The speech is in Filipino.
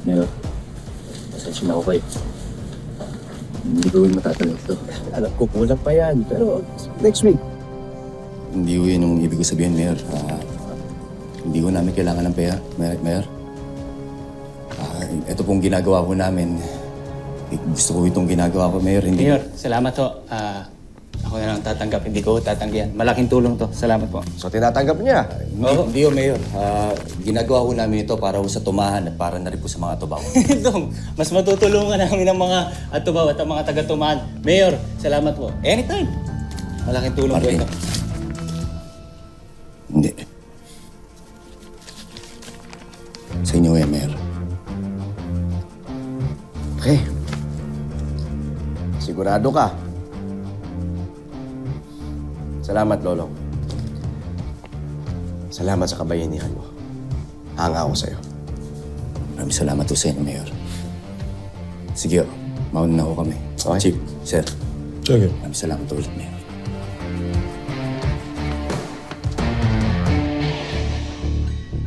Mayor, pasensya na ako kayo. Hindi ko rin matatagal ito. Alam ko kulang pa yan, pero next week. Hindi ko yun yung ibig ko sabihin, Mayor. Hindi ko namin kailangan ng pera, Mayor. Ito pong ginagawa ko namin. Gusto ko itong ginagawa ko, Mayor. Hindi. Mayor, salamat ho. Ako na lang tatanggap, hindi ko tatanggihan. Malaking tulong to. Salamat po. So tinatanggap niya. Hindi ko, Mayor. Ginagawa ko namin ito para sa tumahan at para na rin po sa mga tubaw. Dong, mas matutulungan namin ang mga atubaw at ang mga taga-tumaan. Mayor, salamat po. Anytime. Malaking tulong po Martin. ito. Hindi. Sa inyo yan, Mayor. Okay. Sigurado ka. Salamat, Lolo. Salamat sa kabayanihan mo. Hanga ako sa'yo. Maraming salamat po sa inyo, Mayor. Sige, mauna na ako kami. Okay. Chief, Sir. Sige. Maraming salamat ulit, Mayor.